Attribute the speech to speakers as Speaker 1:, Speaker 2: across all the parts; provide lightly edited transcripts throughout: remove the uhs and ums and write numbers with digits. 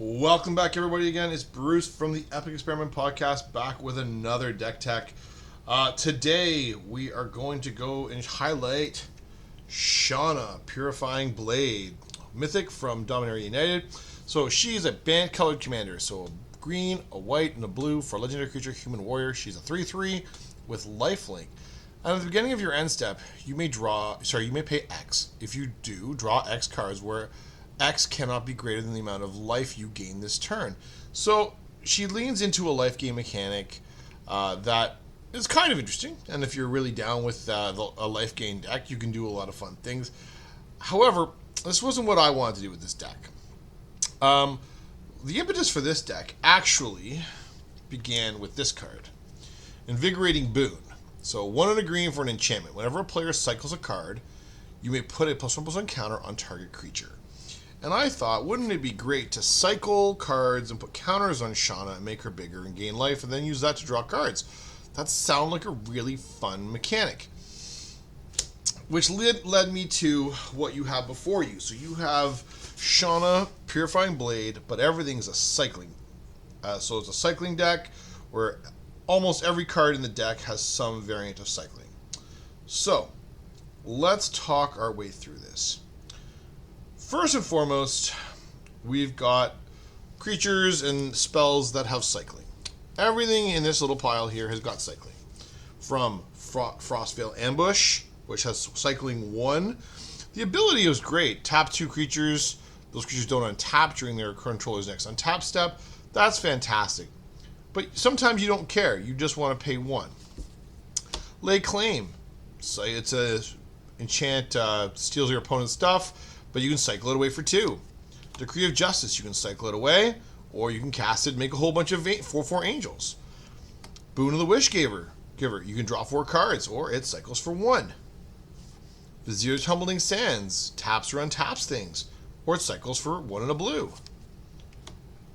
Speaker 1: Welcome back, everybody. Again, it's Bruce from the Epic Experiment Podcast, back with another deck tech. Today, we are going to go and highlight Shanna Purifying Blade, Mythic from Dominaria United. So she's a band-colored commander, so a green, a white, and a blue for a legendary creature, human warrior. She's a 3/3 with lifelink. And at the beginning of your end step, you may pay X. If you do, draw X cards where X cannot be greater than the amount of life you gain this turn. So she leans into a life gain mechanic that is kind of interesting. And if you're really down with a life gain deck, you can do a lot of fun things. However, this wasn't what I wanted to do with this deck. The impetus for this deck actually began with this card, Invigorating Boon. So 1 and a green for an enchantment. Whenever a player cycles a card, you may put a +1/+1 counter on target creature. And I thought, wouldn't it be great to cycle cards and put counters on Shanna and make her bigger and gain life and then use that to draw cards? That sounds like a really fun mechanic. Which led me to what you have before you. So you have Shanna Purifying Blade, but everything's a cycling. So it's a cycling deck where almost every card in the deck has some variant of cycling. So let's talk our way through this. First and foremost, we've got creatures and spells that have cycling. Everything in this little pile here has got cycling. From Frostveil Ambush, which has cycling 1. The ability is great. Tap 2 creatures. Those creatures don't untap during their controller's next untap step. That's fantastic. But sometimes you don't care. You just want to pay 1. Lay Claim. So it's a enchant, steals your opponent's stuff, but you can cycle it away for 2. Decree of Justice, you can cycle it away, or you can cast it and make a whole bunch of 4/4 angels. Boon of the Wish Giver, you can draw 4 cards, or it cycles for 1. Vizier's Tumbling Sands, taps or untaps things, or it cycles for 1 and a blue.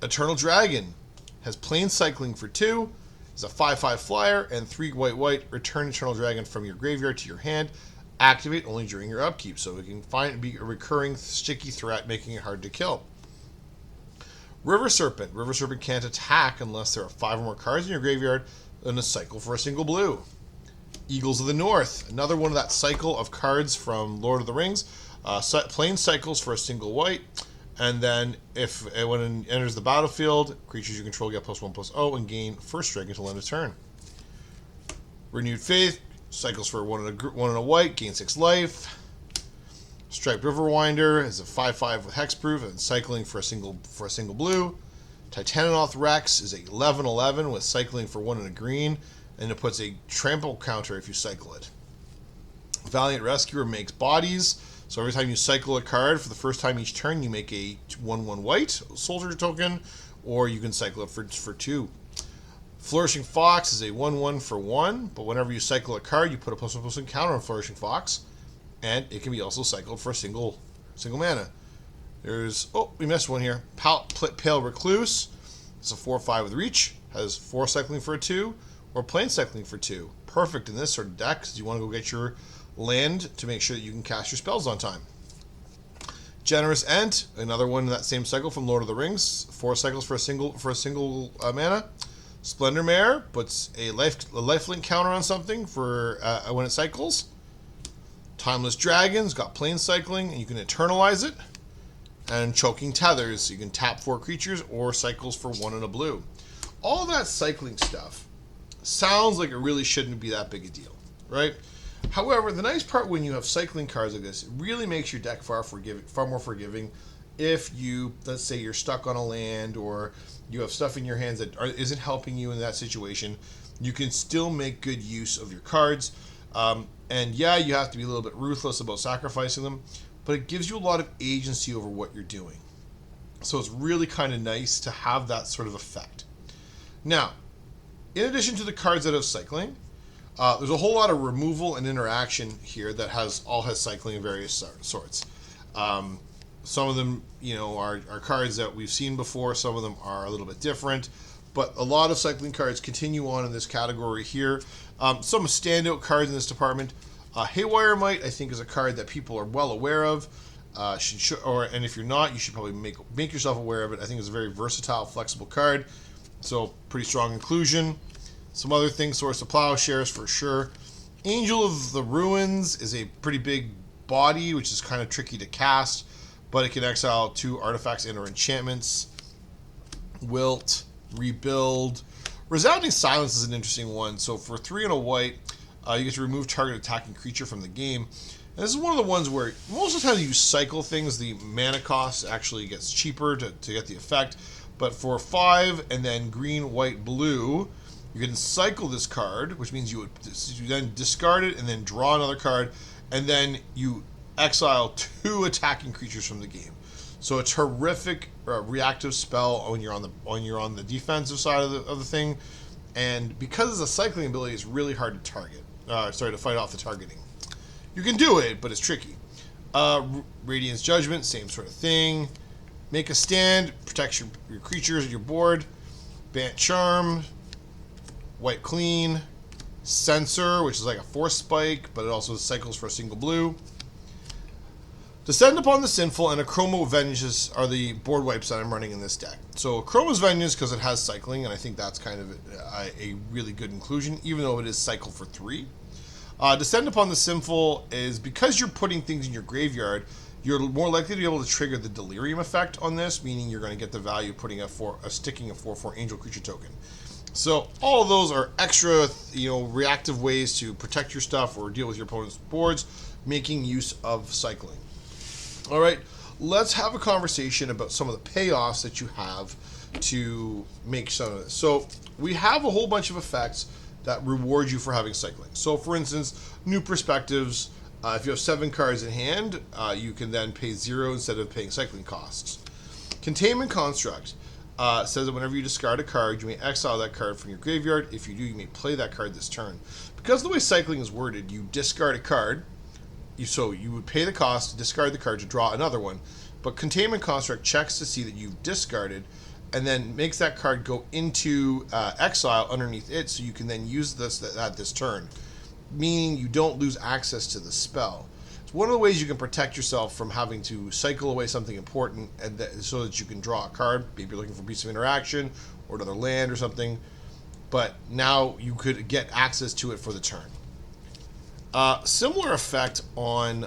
Speaker 1: Eternal Dragon has plain cycling for 2, is a 5/5 flyer, and 3 white, return Eternal Dragon from your graveyard to your hand. Activate only during your upkeep, so it can be a recurring sticky threat, making it hard to kill. River Serpent can't attack unless there are 5 or more cards in your graveyard and a cycle for a single blue. Eagles of the North, another one of that cycle of cards from Lord of the Rings. Plain cycles for a single white, and then when it enters the battlefield, creatures you control get +1/+0 and gain first strike until end of turn. Renewed Faith cycles for 1 and a white, gain 6 life. Striped Riverwinder is a 5/5 with hexproof and cycling for a single blue. Titanoth Rex is a 11/11 with cycling for 1 and a green, and it puts a trample counter if you cycle it. Valiant Rescuer makes bodies, so every time you cycle a card for the first time each turn, you make a 1/1 white soldier token, or you can cycle it for 2. Flourishing Fox is a 1/1 for 1, but whenever you cycle a card, you put a +1/+1 counter on Flourishing Fox, and it can be also cycled for a single mana. We missed one here. Pale Recluse. It's a 4/5 with reach, has 4 cycling for a 2, or plain cycling for 2. Perfect in this sort of deck, because you want to go get your land to make sure that you can cast your spells on time. Generous Ent, another one in that same cycle from Lord of the Rings, 4 cycles for a single mana. Splendor Mare puts a lifelink counter on something for when it cycles. Timeless Dragon's got plain cycling, and you can eternalize it. And Choking Tethers, so you can tap 4 creatures or cycles for 1 and a blue. All that cycling stuff sounds like it really shouldn't be that big a deal, right? However, the nice part when you have cycling cards like this, it really makes your deck far more forgiving. If let's say you're stuck on a land, or you have stuff in your hands that isn't helping you in that situation, you can still make good use of your cards. And yeah, you have to be a little bit ruthless about sacrificing them, but it gives you a lot of agency over what you're doing. So it's really kind of nice to have that sort of effect. Now, in addition to the cards that have cycling, there's a whole lot of removal and interaction here that has cycling of various sorts. Some of them, are cards that we've seen before. Some of them are a little bit different. But a lot of cycling cards continue on in this category here. Some standout cards in this department. Haywire Might, I think, is a card that people are well aware of. And if you're not, you should probably make yourself aware of it. I think it's a very versatile, flexible card. So pretty strong inclusion. Some other things, Source of Plowshares for sure. Angel of the Ruins is a pretty big body, which is kind of tricky to cast, but it can exile 2 artifacts and/or enchantments. Wilt, Rebuild. Resounding Silence is an interesting one. So for 3 and a white, you get to remove target attacking creature from the game. And this is one of the ones where most of the time you cycle things, the mana cost actually gets cheaper to get the effect. But for 5 and then green, white, blue, you can cycle this card, which means you then discard it and then draw another card, and then you exile 2 attacking creatures from the game. So a terrific reactive spell when you're on the defensive side of the thing, and because it's a cycling ability, it's really hard to target. To fight off the targeting. You can do it, but it's tricky. Radiant's Judgment, same sort of thing. Make a Stand, protects your creatures, your board. Bant Charm, White Clean. Censor, which is like a force spike, but it also cycles for a single blue. Descend Upon the Sinful and Achroma Vengeance are the board wipes that I'm running in this deck. So Achroma's Vengeance, because it has cycling, and I think that's kind of a really good inclusion, even though it is cycle for 3. Descend Upon the Sinful is because you're putting things in your graveyard, you're more likely to be able to trigger the Delirium effect on this, meaning you're going to get the value of putting sticking a 4/4 Angel Creature token. So all of those are extra, reactive ways to protect your stuff or deal with your opponent's boards, making use of cycling. All right, let's have a conversation about some of the payoffs that you have to make some of this. So we have a whole bunch of effects that reward you for having cycling. So for instance, New Perspectives, if you have 7 cards in hand, you can then pay 0 instead of paying cycling costs. Containment Construct says that whenever you discard a card, you may exile that card from your graveyard. If you do, you may play that card this turn. Because of the way cycling is worded, you discard a card, so you would pay the cost to discard the card to draw another one, but Containment Construct checks to see that you've discarded and then makes that card go into exile underneath it, so you can then use this at this turn, meaning you don't lose access to the spell. It's one of the ways you can protect yourself from having to cycle away something important so that you can draw a card. Maybe you're looking for a piece of interaction or another land or something, but now you could get access to it for the turn. Similar effect on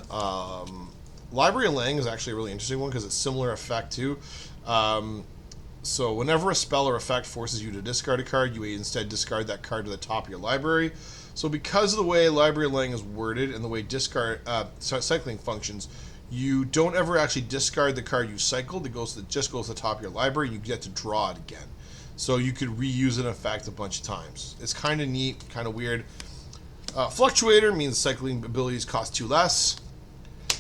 Speaker 1: Library of Lang is actually a really interesting one because it's similar effect too. So whenever a spell or effect forces you to discard a card, you may instead discard that card to the top of your library. So because of the way Library of Lang is worded and the way cycling functions, you don't ever actually discard the card you cycled. It just goes to the top of your library, and you get to draw it again. So you could reuse an effect a bunch of times. It's kind of neat, kind of weird. Fluctuator means cycling abilities cost 2 less.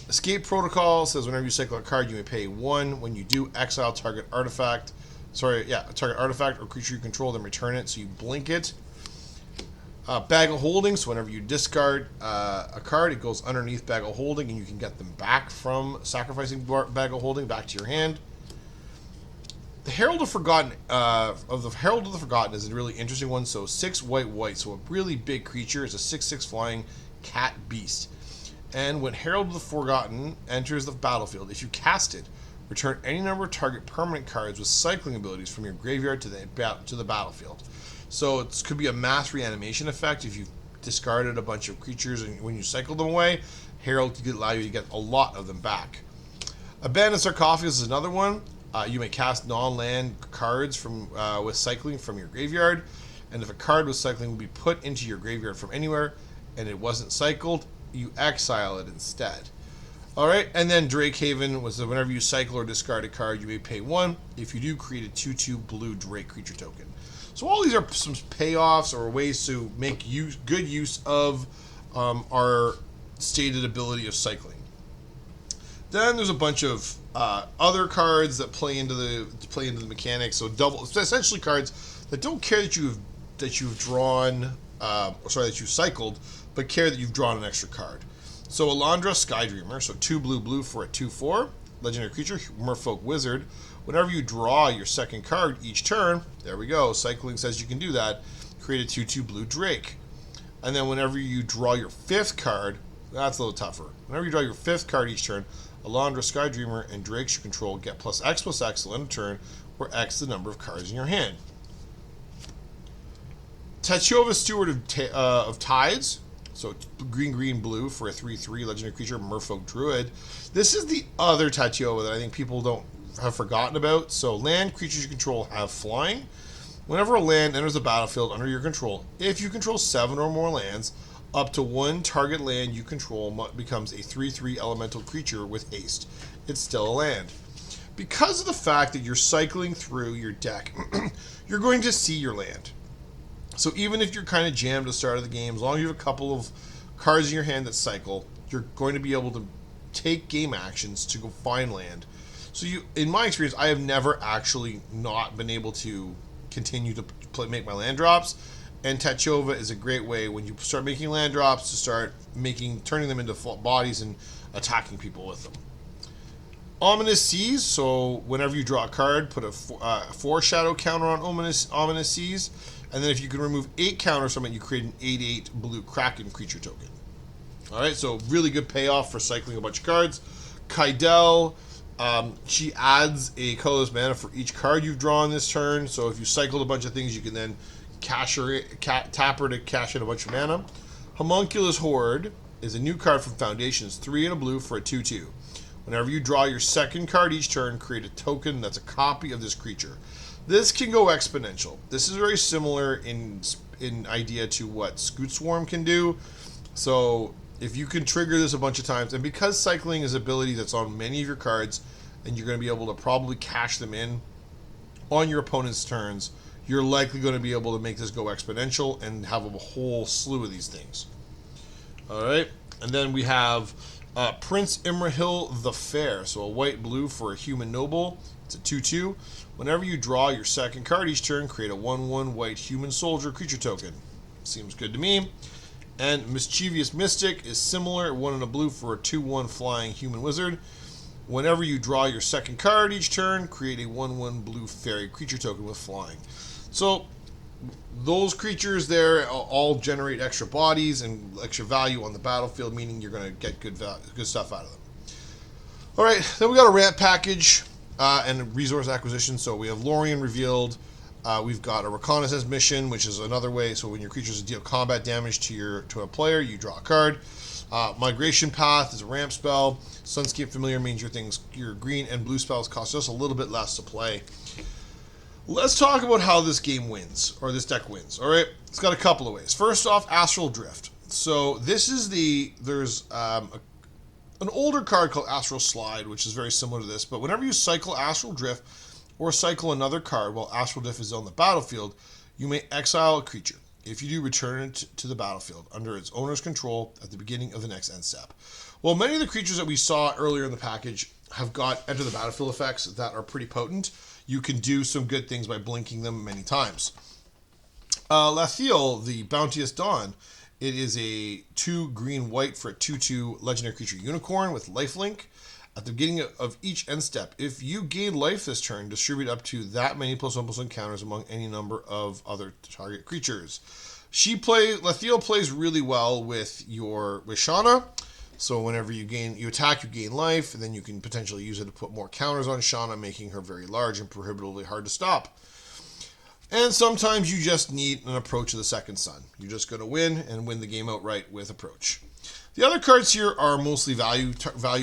Speaker 1: Escape Protocol says whenever you cycle a card, you may pay 1. When you do, exile target artifact. Target artifact or creature you control, then return it, so you blink it. Bag of Holding, so whenever you discard a card, it goes underneath Bag of Holding, and you can get them back from sacrificing Bag of Holding back to your hand. The Herald of Forgotten is a really interesting one. So 6 white, so a really big creature. It's a 6/6 flying cat beast. And when Herald of the Forgotten enters the battlefield, if you cast it, return any number of target permanent cards with cycling abilities from your graveyard to the battlefield. So it could be a mass reanimation effect. If you've discarded a bunch of creatures and when you cycle them away, Herald could allow you to get a lot of them back. Abandoned Sarcophagus is another one. You may cast non-land cards with cycling from your graveyard, and if a card with cycling will be put into your graveyard from anywhere and it wasn't cycled, you exile it instead. All right, and then Drakehaven was whenever you cycle or discard a card, you may pay 1. If you do, create a 2/2 blue Drake creature token. So all these are some payoffs or ways to make good use of our stated ability of cycling. Then there's a bunch of other cards that play into the mechanics. So essentially cards that don't care that you've cycled, but care that you've drawn an extra card. So Alondra Skydreamer, so 2 blue for a 2/4 legendary creature, Merfolk Wizard. Whenever you draw your second card each turn, there we go. Cycling says you can do that. Create a 2/2 blue Drake. And then whenever you draw your 5th card, that's a little tougher. Whenever you draw your 5th card each turn, Alondra, Skydreamer, and Drakes you control get +X till end of turn, where X is the number of cards in your hand. Tachova, Steward of Tides. So green, blue for a 3/3 legendary creature, Merfolk Druid. This is the other Tachova that I think people don't have forgotten about. So land creatures you control have flying. Whenever a land enters the battlefield under your control, if you control 7 or more lands, up to one target land you control becomes a 3/3 elemental creature with haste. It's still a land. Because of the fact that you're cycling through your deck, you're going to see your land. So even if you're kind of jammed at the start of the game, as long as you have a couple of cards in your hand that cycle, you're going to be able to take game actions to go find land. So in my experience, I have never actually not been able to continue to make my land drops. And Tachova is a great way when you start making land drops to start turning them into bodies and attacking people with them. Ominous Seas, so whenever you draw a card, put a 4 counter on Ominous Seas, and then if you can remove 8 counters from it, you create an 8/8 blue Kraken creature token. Alright, so really good payoff for cycling a bunch of cards. Kaidel, she adds a colorless mana for each card you've drawn this turn, so if you cycled a bunch of things, you can then tap her to cash in a bunch of mana. Homunculus Horde is a new card from Foundations, 3 and a blue for a 2/2. Whenever you draw your second card each turn, create a token that's a copy of this creature. This can go exponential. This is very similar in idea to what Scoot Swarm can do. So if you can trigger this a bunch of times, and because cycling is an ability that's on many of your cards, and you're going to be able to probably cash them in on your opponent's turns, you're likely going to be able to make this go exponential and have a whole slew of these things. All right, and then we have Prince Imrahil the Fair, so a white-blue for a human noble. It's a 2/2. Whenever you draw your second card each turn, create a 1/1 white human soldier creature token. Seems good to me. And Mischievous Mystic is similar, 1 and a blue for a 2/1 flying human wizard. Whenever you draw your second card each turn, create a 1/1 blue fairy creature token with flying. So those creatures there all generate extra bodies and extra value on the battlefield, meaning you're going to get good stuff out of them. All right, then we got a ramp package and resource acquisition. So we have Lorien revealed. We've got a reconnaissance mission, which is another way. So when your creatures deal combat damage to a player, you draw a card. Migration Path is a ramp spell. Sunscape Familiar means your green and blue spells cost us a little bit less to play. Let's talk about how this game wins, or this deck wins. All right, it's got a couple of ways. First off, Astral Drift. So this is there's an older card called Astral Slide, which is very similar to this. But whenever you cycle Astral Drift or cycle another card while Astral Drift is on the battlefield, you may exile a creature. If you do, return it to the battlefield under its owner's control at the beginning of the next end step. Well, many of the creatures that we saw earlier in the package have got enter the battlefield effects that are pretty potent. You can do some good things by blinking them many times. Lathiel, the Bounteous Dawn. It is a 2 green-white for a 2/2 legendary creature unicorn with lifelink. At the beginning of each end step, if you gain life this turn, distribute up to that many +1/+1 counters among any number of other target creatures. Lathiel plays really well with Shanna. So whenever you attack, you gain life, and then you can potentially use it to put more counters on Shanna, making her very large and prohibitively hard to stop. And sometimes you just need an Approach of the Second Sun. You're just going to win the game outright with Approach. The other cards here are mostly value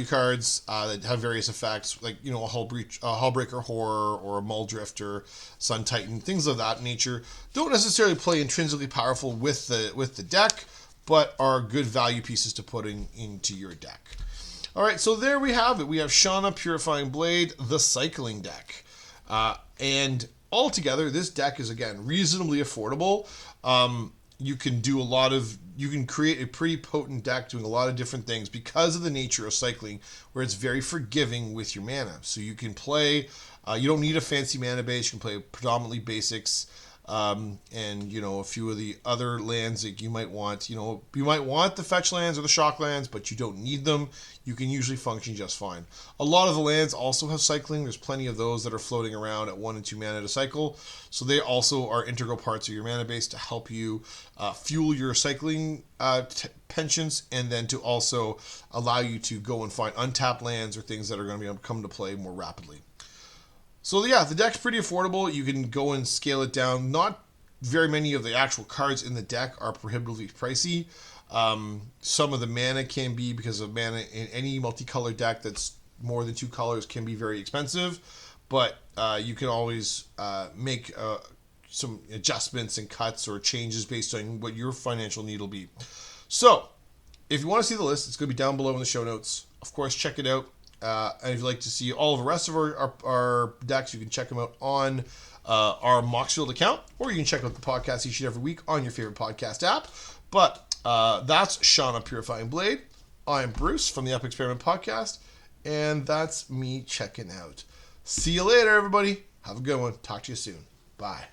Speaker 1: cards that have various effects, like a Hullbreaker Horror or a Muldrifter, Sun Titan, things of that nature. Don't necessarily play intrinsically powerful with the deck, but are good value pieces to put into your deck. All right, so there we have it. We have Shanna Purifying Blade, the cycling deck. And altogether, this deck is, again, reasonably affordable. You can create a pretty potent deck doing a lot of different things because of the nature of cycling, where it's very forgiving with your mana. So you can play, you don't need a fancy mana base. You can play predominantly basics. and a few of the other lands that you might want. You might want the fetch lands or the shock lands, but you don't need them. You can usually function just fine. A lot of the lands also have cycling. There's plenty of those that are floating around at 1 and 2 mana to cycle, so they also are integral parts of your mana base to help you fuel your cycling penchants, and then to also allow you to go and find untapped lands or things that are going to be able to come to play more rapidly. So yeah, the deck's pretty affordable. You can go and scale it down. Not very many of the actual cards in the deck are prohibitively pricey. Some of the mana can be, because of mana in any multicolored deck that's more than 2 colors, can be very expensive. But you can always make some adjustments and cuts or changes based on what your financial need will be. So if you want to see the list, it's going to be down below in the show notes. Of course, check it out. And if you'd like to see all of the rest of our decks, you can check them out on our Moxfield account, or you can check out the podcast each and every week on your favorite podcast app. But that's Shanna Purifying Blade. I'm Bruce from the Epic Experiment Podcast, and that's me checking out. See you later, everybody. Have a good one. Talk to you soon. Bye.